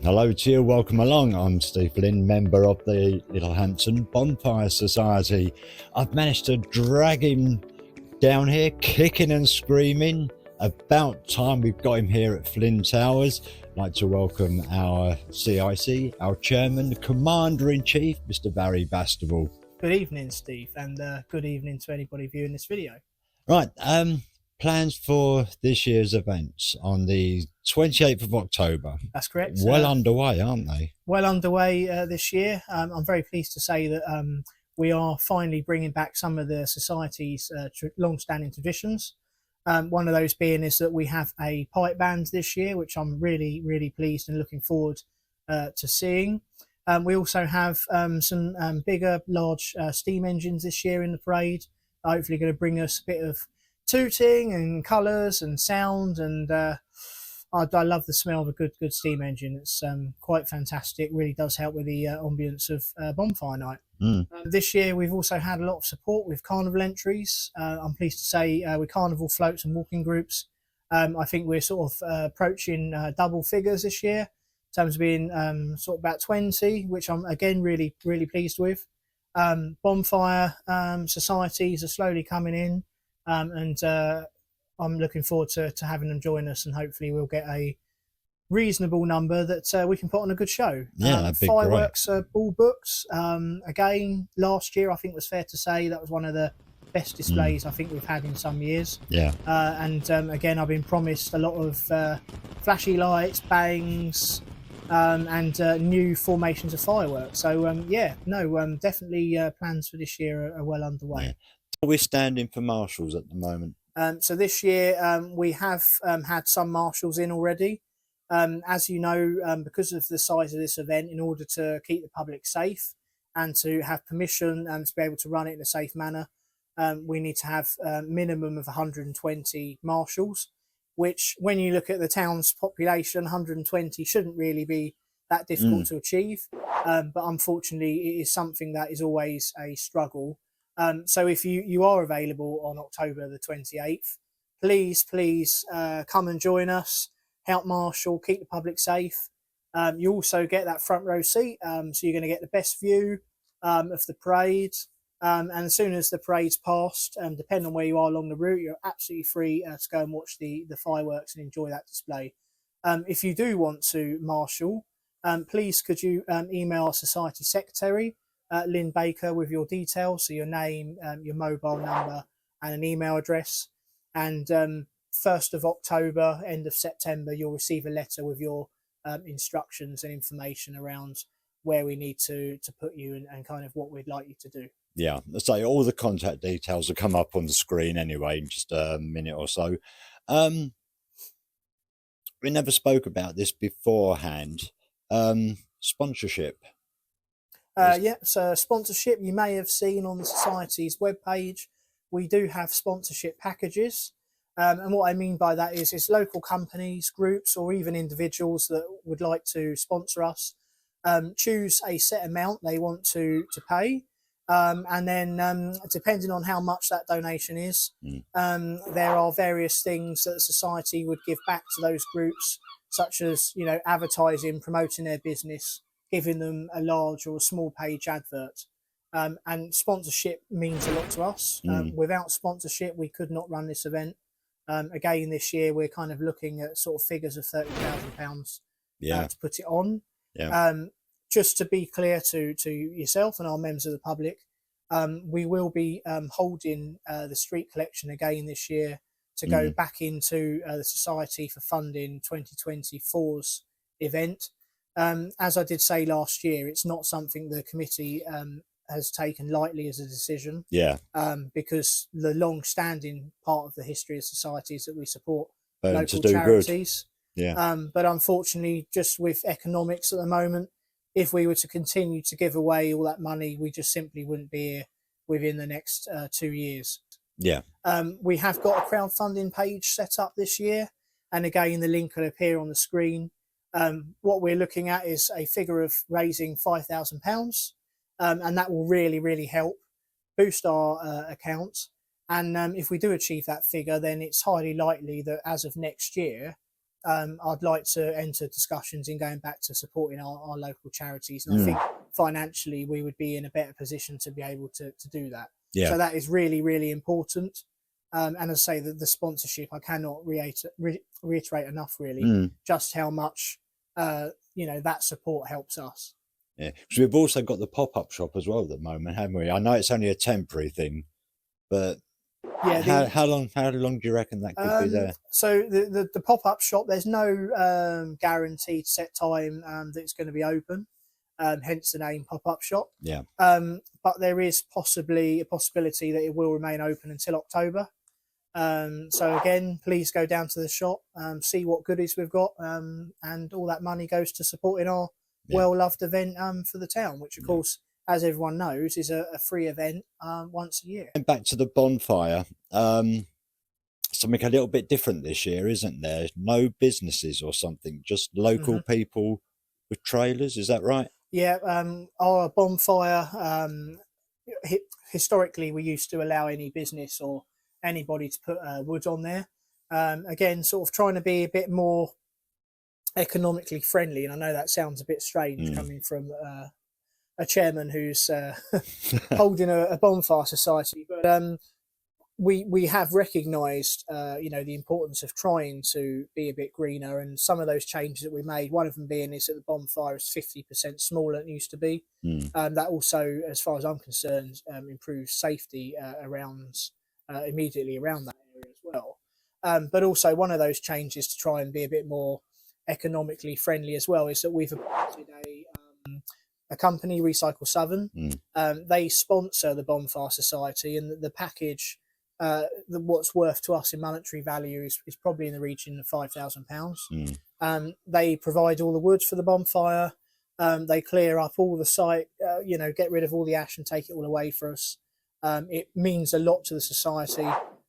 Hello to you, welcome along. I'm Steve Lynn, member of the Littlehampton Bonfire Society. I've managed to drag him down here, kicking and screaming. About time we've got him here at Flynn Towers. I'd like to welcome our CIC, our chairman, the Commander-in-Chief, Mr. Barry Bastable. Good evening, Steve, and good evening to anybody viewing this video. Right, plans for this year's events on the 28th of October. That's correct. Well underway, aren't they? Well underway this year. I'm very pleased to say that we are finally bringing back some of the Society's long-standing traditions. One of those being is that we have a pipe band this year, which I'm really pleased and looking forward to seeing. We also have some bigger, large steam engines this year in the parade. Hopefully going to bring us a bit of tooting and colours and sound, and I love the smell of a good steam engine. It's quite fantastic, really does help with the ambience of bonfire night. This year we've also had a lot of support with carnival entries. I'm pleased to say with carnival floats and walking groups, I think we're sort of approaching double figures this year, in terms of being sort of about 20, which I'm again really pleased with. Bonfire societies are slowly coming in, and I'm looking forward to having them join us, and hopefully we'll get a reasonable number that we can put on a good show. Yeah, that'd be fireworks great. are all booked. Again, last year I think it was fair to say that was one of the best displays I think we've had in some years. Yeah. And again, I've been promised a lot of flashy lights, bangs, and new formations of fireworks. So yeah, no, definitely plans for this year are well underway. Yeah. We're standing for marshals at the moment. So this year we have had some marshals in already. As you know, because of the size of this event, in order to keep the public safe and to have permission to be able to run it in a safe manner, we need to have a minimum of 120 marshals, which when you look at the town's population, 120 shouldn't really be that difficult to achieve. But unfortunately, it is something that is always a struggle. So if you are available on October the 28th, please come and join us, help marshal, keep the public safe. You also get that front row seat, so you're going to get the best view of the parade. And as soon as the parade's passed, depending on where you are along the route, you're absolutely free to go and watch the fireworks and enjoy that display. If you do want to marshal, please could you email our society secretary, Lynn Baker, with your details, so your name, your mobile number and an email address. And 1st of October, end of September, you'll receive a letter with your instructions and information around where we need to put you and kind of what we'd like you to do. Yeah, so all the contact details will come up on the screen anyway in just a minute or so. We never spoke about this beforehand. Sponsorship. Yeah, so sponsorship, you may have seen on the Society's webpage, we do have sponsorship packages. And what I mean by that is it's local companies, groups, or even individuals that would like to sponsor us. Choose a set amount they want to pay. And then depending on how much that donation is, there are various things that the Society would give back to those groups, such as, you know, advertising, promoting their business, giving them a large or a small page advert. And sponsorship means a lot to us. Without sponsorship, we could not run this event. Again, this year, we're kind of looking at sort of figures of £30,000 to put it on. Just to be clear to yourself and our members of the public, we will be holding the street collection again this year to go back into the Society for funding 2024's event. As I did say last year, it's not something the committee has taken lightly as a decision. Because the long-standing part of the history of Society is that we support local charities. But unfortunately, just with economics at the moment, if we were to continue to give away all that money, we just simply wouldn't be here within the next 2 years. We have got a crowdfunding page set up this year, and again the link will appear on the screen. What we're looking at is a figure of raising £5,000, and that will really help boost our account. And if we do achieve that figure, then it's highly likely that as of next year, I'd like to enter discussions in going back to supporting our local charities. And I think financially we would be in a better position to be able to do that. Yeah. So that is really, really important. And as I say, the sponsorship, I cannot reiterate enough, really, just how much, that support helps us. Yeah, because we've also got the pop-up shop as well at the moment, haven't we? I know it's only a temporary thing, but yeah, how long do you reckon that could be there? So the pop-up shop, there's no guaranteed set time that it's going to be open, hence the name pop-up shop. Yeah. But there is possibly a possibility that it will remain open until October. So again, please go down to the shop, see what goodies we've got, and all that money goes to supporting our well-loved event for the town, which of course, as everyone knows, is a free event once a year. And back to the bonfire, something a little bit different this year, isn't there? No businesses or something, just local people with trailers, is that right? Yeah, our bonfire, historically we used to allow any business or anybody to put wood on there. Again, sort of trying to be a bit more economically friendly, and I know that sounds a bit strange coming from a chairman who's holding a bonfire society, but we have recognised the importance of trying to be a bit greener, and some of those changes that we made, one of them being is that the bonfire is 50% smaller than it used to be. That also, as far as I'm concerned, improves safety immediately around that area as well. But also one of those changes to try and be a bit more economically friendly as well is that we've appointed a company, Recycle Southern. They sponsor the Bonfire Society, and the package, what's worth to us in monetary value is probably in the region of £5,000. They provide all the wood for the bonfire. They clear up all the site, get rid of all the ash and take it all away for us. It means a lot to the society.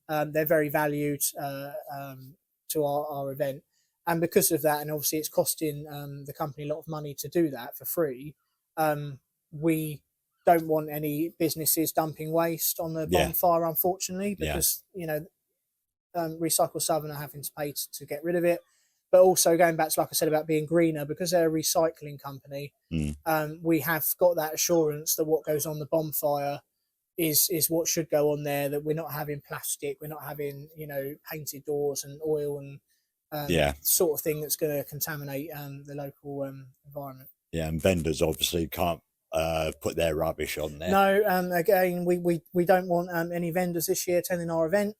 They're very valued to our event. And because of that, and obviously it's costing the company a lot of money to do that for free, we don't want any businesses dumping waste on the bonfire, unfortunately, because, Recycle Southern are having to pay to get rid of it. But also going back to, like I said, about being greener, because they're a recycling company, we have got that assurance that what goes on the bonfire is what should go on there, that we're not having plastic, we're not having, painted doors and oil and sort of thing that's going to contaminate the local environment. Yeah, and vendors obviously can't put their rubbish on there. No, again, we don't want any vendors this year attending our event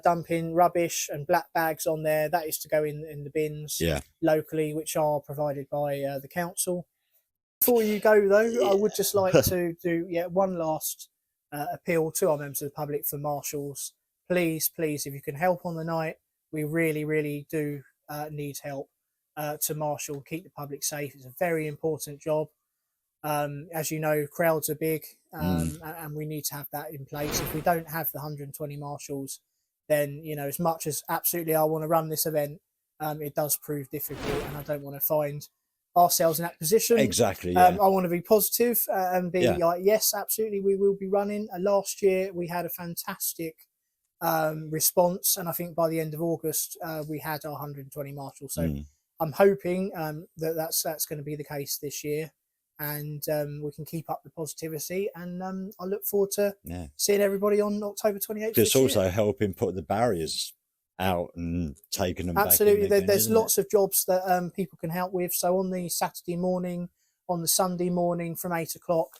dumping rubbish and black bags on there. That is to go in the bins locally, which are provided by the council. Before you go, though, I would just like to do one last appeal to our members of the public for marshals. Please, if you can help on the night, we really, really do need help to marshal, keep the public safe. It's a very important job. As you know, crowds are big, and we need to have that in place. If we don't have the 120 marshals, then, as much as absolutely I want to run this event, it does prove difficult, and I don't want to find ourselves in that position. Exactly. I want to be positive and be like, yes, absolutely, we will be running. Last year we had a fantastic response, and I think by the end of August we had our 120 marshals. So I'm hoping that's going to be the case this year, and we can keep up the positivity, and I look forward to seeing everybody on October 28th. Just also helping put the barriers out and taking them absolutely back in again, there's lots of jobs that people can help with. So on the Saturday morning, on the Sunday morning from 8 o'clock,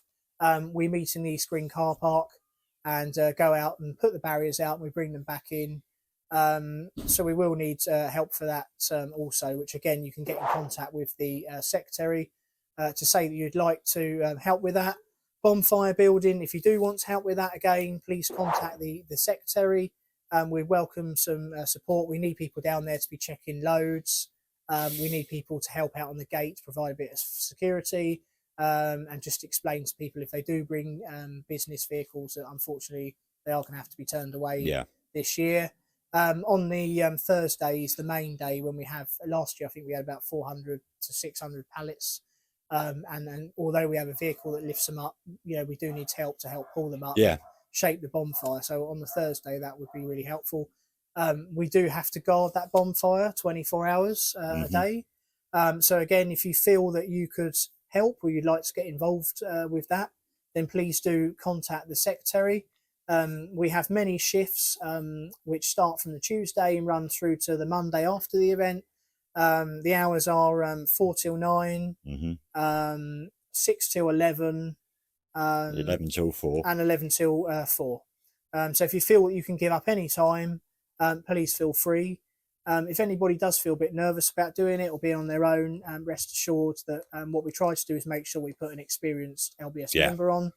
we meet in the East Green car park and go out and put the barriers out, and we bring them back in. So we will need help for that also, which again you can get in contact with the secretary to say that you'd like to help with that. Bonfire building, if you do want to help with that, again, please contact the secretary. We welcome some support. We need people down there to be checking loads. We need people to help out on the gate, provide a bit of security, and just explain to people if they do bring business vehicles that unfortunately they are going to have to be turned away this year. On the Thursdays, the main day, when we have, last year I think we had about 400 to 600 pallets, and although we have a vehicle that lifts them up, we do need help to help pull them up, shape the bonfire. So on the Thursday that would be really helpful. we do have to guard that bonfire 24 hours a day. So again, if you feel that you could help or you'd like to get involved with that, then please do contact the secretary. We have many shifts which start from the Tuesday and run through to the Monday after the event. The hours are 4 till 9, 6 till 11, 11 till 4, and 11 till 4. So if you feel that you can give up any time, please feel free. If anybody does feel a bit nervous about doing it or being on their own, rest assured that what we try to do is make sure we put an experienced LBS member on,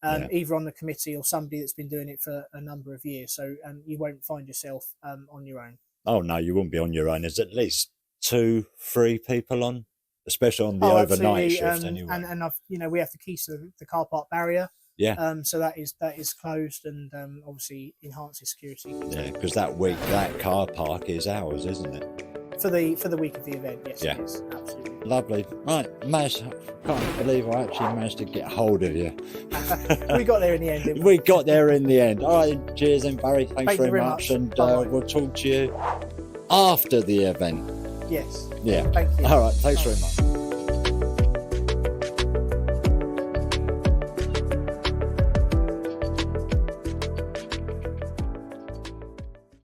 either on the committee or somebody that's been doing it for a number of years. So you won't find yourself on your own. Oh, no, you wouldn't be on your own. There's at least 2-3 people on, especially on the overnight shift anyway. And I've, we have the keys to the car park barrier. Yeah. So that is closed and obviously enhances security. Yeah, because that week, that car park is ours, isn't it? For the week of the event, yes. Yeah. It is, absolutely. Lovely. Right, Maz, I can't believe I actually managed to get hold of you. We got there in the end, didn't we? We got there in the end. All right, cheers then, Barry. Thank you very much. And we'll talk to you after the event. Yes. Yeah. Thank you. All right, thanks very much.